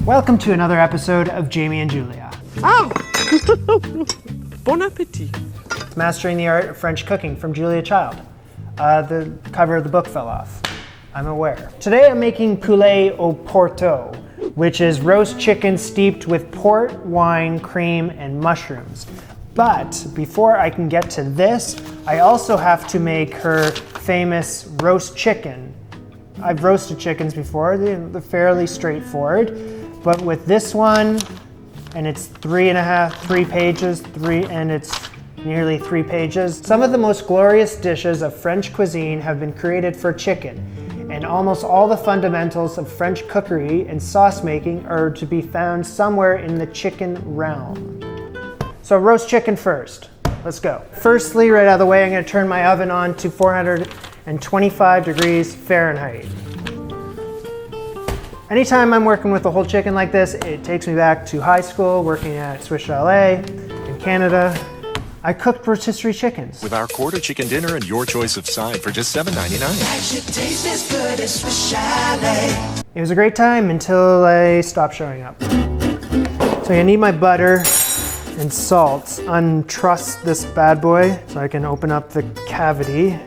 Welcome to another episode of Jamie and Julia. Oh! Bon appetit. Mastering the Art of French Cooking from Julia Child. The cover of the book fell off. I'm aware. Today I'm making poulet au Porto, which is roast chicken steeped with port, wine, cream, and mushrooms. But before I can get to this, I also have to make her famous roast chicken. I've roasted chickens before, they're fairly straightforward, but with this one, and it's three pages, and it's nearly 3 pages. Some of the most glorious dishes of French cuisine have been created for chicken, and almost all the fundamentals of French cookery and sauce making are to be found somewhere in the chicken realm. So roast chicken first. Let's go. Firstly, right out of the way, I'm going to turn my oven on to 425 degrees Fahrenheit. Anytime I'm working with a whole chicken like this, it takes me back to high school, working at Swiss Chalet in Canada. I cooked rotisserie chickens. With our quarter chicken dinner and your choice of side for just $7.99. It was a great time until I stopped showing up. So I need my butter and salt. Untruss this bad boy so I can open up the cavity.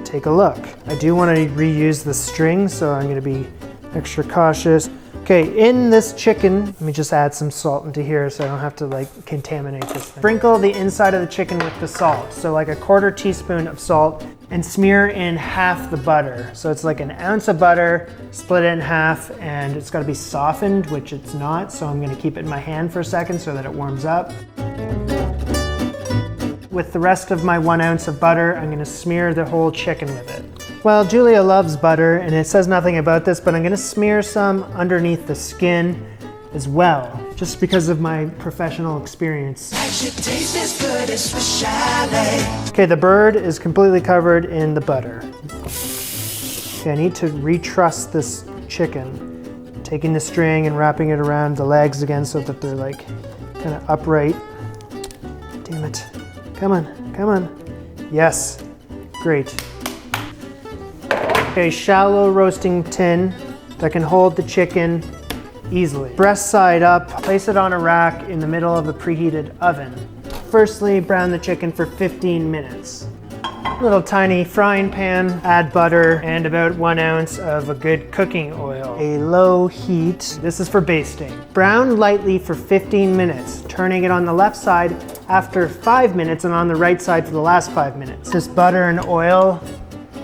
Take a look. I do want to reuse the string, so I'm going to be extra cautious. Okay, in this chicken, let me just add some salt into here so I don't have to contaminate this thing. Sprinkle the inside of the chicken with the salt. So like a 1/4 teaspoon of salt, and smear in half the butter. So it's like an ounce of butter, split it in half, and it's gotta be softened, which it's not. So I'm gonna keep it in my hand for a second so that it warms up. With the rest of my 1 ounce of butter, I'm gonna smear the whole chicken with it. Well, Julia loves butter, and it says nothing about this, but I'm gonna smear some underneath the skin as well, just because of my professional experience. Okay, the bird is completely covered in the butter. Okay, I need to retruss this chicken, taking the string and wrapping it around the legs again so that they're kind of upright. Damn it. Come on, come on. Yes, great. Okay, shallow roasting tin that can hold the chicken easily. Breast side up, place it on a rack in the middle of the preheated oven. Firstly, brown the chicken for 15 minutes. Little tiny frying pan, add butter and about 1 ounce of a good cooking oil. A low heat, this is for basting. Brown lightly for 15 minutes, turning it on the left side after 5 minutes and on the right side for the last 5 minutes. This butter and oil,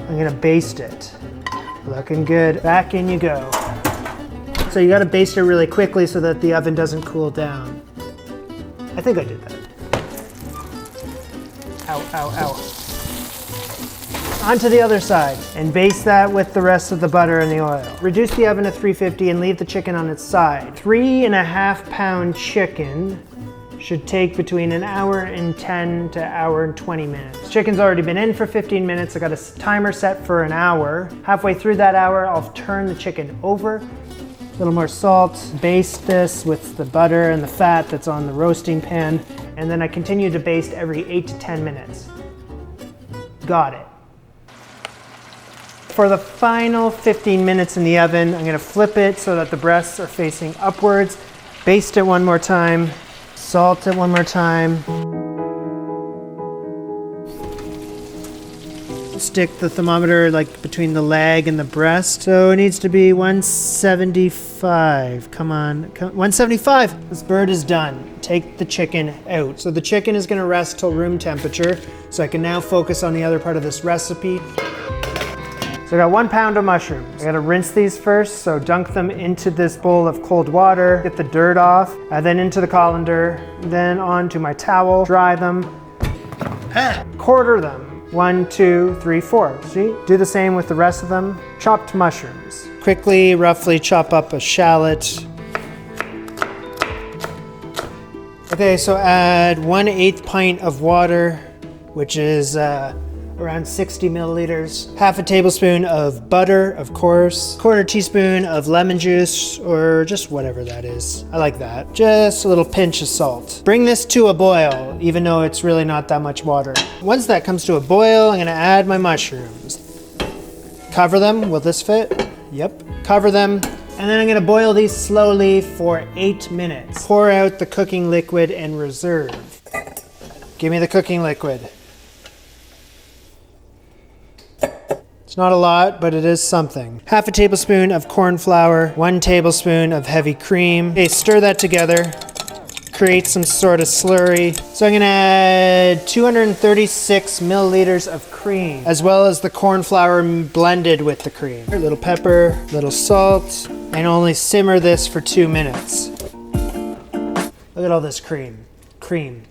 I'm gonna baste it. Looking good, back in you go. So you gotta baste it really quickly so that the oven doesn't cool down. I think I did that. Ow, ow, ow. Onto the other side and baste that with the rest of the butter and the oil. Reduce the oven to 350 and leave the chicken on its side. 3.5 pound chicken should take between 1 hour and 10 to 1 hour and 20 minutes. Chicken's already been in for 15 minutes. I got a timer set for 1 hour. Halfway through that hour, I'll turn the chicken over. A little more salt, baste this with the butter and the fat that's on the roasting pan, and then I continue to baste every 8 to 10 minutes. Got it. For the final 15 minutes in the oven, I'm gonna flip it so that the breasts are facing upwards, baste it one more time, salt it one more time. Stick the thermometer between the leg and the breast. So it needs to be 175. Come on, 175. This bird is done. Take the chicken out. So the chicken is gonna rest till room temperature. So I can now focus on the other part of this recipe. So I got 1 pound of mushrooms. I gotta rinse these first, so dunk them into this bowl of cold water, get the dirt off, and then into the colander, then onto my towel, dry them, quarter them. 1, 2, 3, 4. See? Do the same with the rest of them. Chopped mushrooms. Quickly, roughly chop up a shallot. Okay, so add 1/8 pint of water, which is around 60 milliliters. Half a tablespoon of butter, of course. 1/4 teaspoon of lemon juice, or just whatever that is. I like that. Just a little pinch of salt. Bring this to a boil, even though it's really not that much water. Once that comes to a boil, I'm gonna add my mushrooms. Cover them. Will this fit? Yep. Cover them, and then I'm gonna boil these slowly for 8 minutes. Pour out the cooking liquid and reserve. Give me the cooking liquid. It's not a lot, but it is something. Half a tablespoon of corn flour, 1 tablespoon of heavy cream. Okay, stir that together. Create some sort of slurry. So I'm gonna add 236 milliliters of cream, as well as the corn flour blended with the cream. A little pepper, little salt, and only simmer this for 2 minutes. Look at all this cream. Cream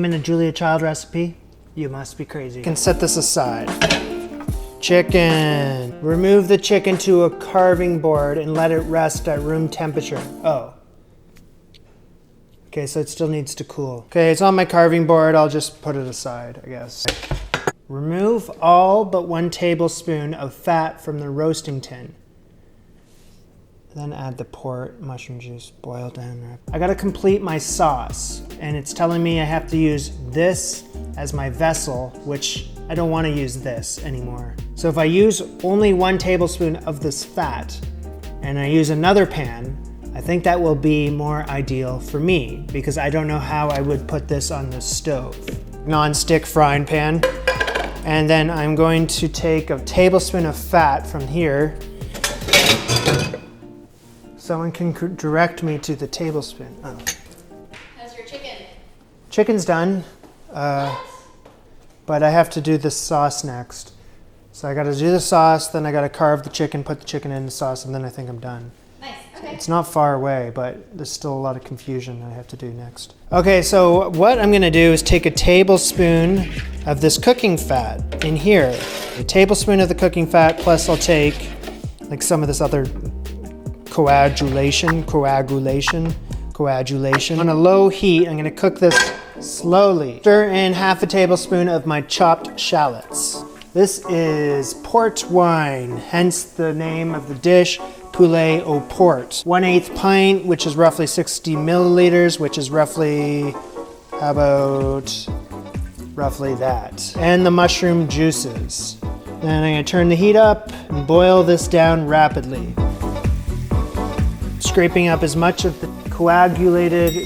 in a Julia Child recipe? You must be crazy. You can set this aside. Chicken. Remove the chicken to a carving board and let it rest at room temperature. Oh. Okay, so it still needs to cool. Okay, it's on my carving board. I'll just put it aside, I guess. Remove all but 1 tablespoon of fat from the roasting tin. Then add the port, mushroom juice, boil down. I gotta complete my sauce, and it's telling me I have to use this as my vessel, which I don't wanna use this anymore. So if I use only 1 tablespoon of this fat, and I use another pan, I think that will be more ideal for me, because I don't know how I would put this on the stove. Non-stick frying pan. And then I'm going to take a tablespoon of fat from here. Someone can direct me to the tablespoon. Oh. How's your chicken? Chicken's done, but I have to do the sauce next. So I gotta do the sauce, then I gotta carve the chicken, put the chicken in the sauce, and then I think I'm done. Nice, okay. It's not far away, but there's still a lot of confusion I have to do next. Okay, so what I'm gonna do is take a tablespoon of this cooking fat in here. A tablespoon of the cooking fat, plus I'll take like some of this other coagulation. On a low heat, I'm gonna cook this slowly. Stir in half a tablespoon of my chopped shallots. This is port wine, hence the name of the dish, Poulet au Port. 1/8 pint, which is roughly 60 milliliters, which is roughly, how about roughly that. And the mushroom juices. Then I'm gonna turn the heat up and boil this down rapidly. Scraping up as much of the coagulated,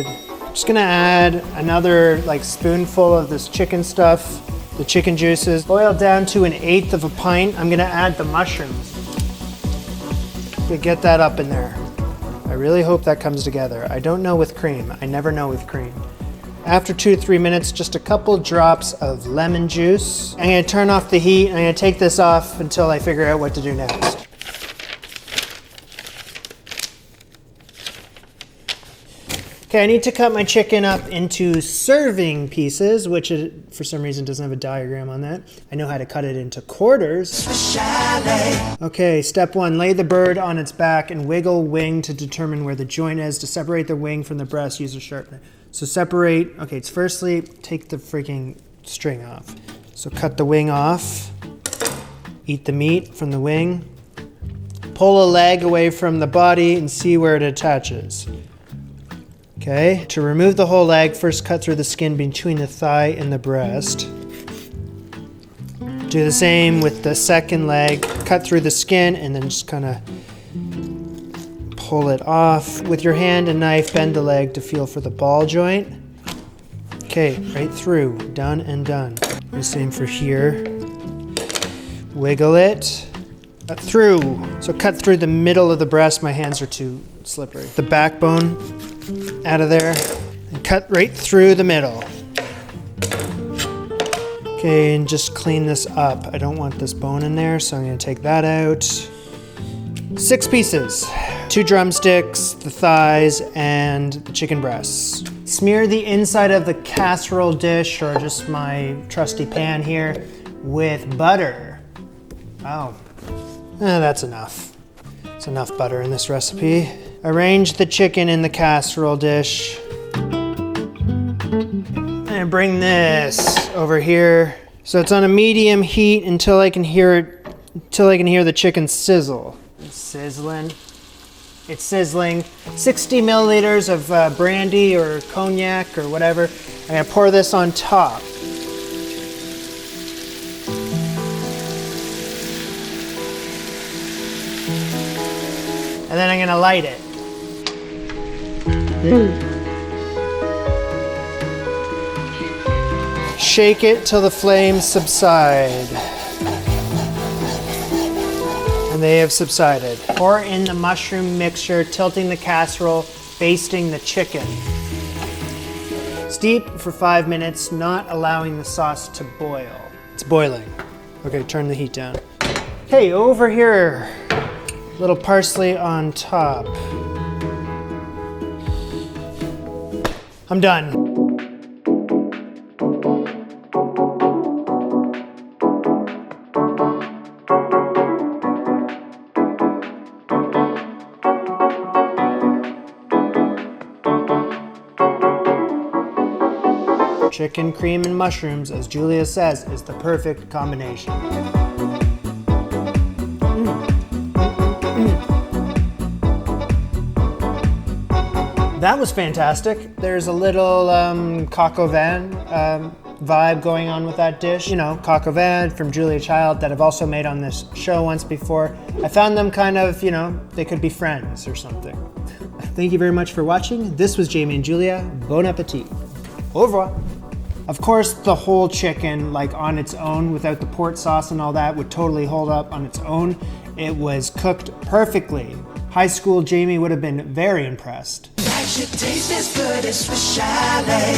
I'm just gonna add another like spoonful of this chicken stuff, the chicken juices. Boil down to 1/8 of a pint. I'm gonna add the mushrooms to get that up in there. I really hope that comes together. I don't know with cream. I never know with cream. After 2 to 3 minutes, just a couple drops of lemon juice. I'm gonna turn off the heat. I'm gonna take this off until I figure out what to do next. Okay, I need to cut my chicken up into serving pieces, which for some reason doesn't have a diagram on that. I know how to cut it into quarters. Okay, step 1, lay the bird on its back and wiggle wing to determine where the joint is. To separate the wing from the breast, use a sharpener. So separate, okay, it's firstly, take the freaking string off. So cut the wing off, eat the meat from the wing, pull a leg away from the body and see where it attaches. Okay, to remove the whole leg, first cut through the skin between the thigh and the breast. Do the same with the second leg, cut through the skin and then just kind of pull it off. With your hand and knife, bend the leg to feel for the ball joint. Okay, right through, done and done. The same for here. Wiggle it, cut through. So cut through the middle of the breast, my hands are too slippery. The backbone, out of there, and cut right through the middle. Okay, and just clean this up. I don't want this bone in there, so I'm gonna take that out. 6 pieces, 2 drumsticks, the thighs, and the chicken breasts. Smear the inside of the casserole dish, or just my trusty pan here, with butter. Oh, that's enough. It's enough butter in this recipe. Arrange the chicken in the casserole dish. And bring this over here. So it's on a medium heat until I can hear the chicken sizzle. It's sizzling. It's sizzling. 60 milliliters of brandy or cognac or whatever. I'm gonna pour this on top. And then I'm gonna light it. Shake it till the flames subside. And they have subsided. Pour in the mushroom mixture, tilting the casserole, basting the chicken. Steep for 5 minutes, not allowing the sauce to boil. It's boiling. Okay, turn the heat down. Okay, over here. Little parsley on top. I'm done. Chicken, cream, and mushrooms, as Julia says, is the perfect combination. That was fantastic. There's a little coq au vin vibe going on with that dish. You know, coq au vin from Julia Child that I've also made on this show once before. I found them kind of, you know, they could be friends or something. Thank you very much for watching. This was Jamie and Julia. Bon appetit. Au revoir. Of course, the whole chicken, like on its own, without the port sauce and all that, would totally hold up on its own. It was cooked perfectly. High school Jamie would have been very impressed. That should taste as good as Swiss chalet.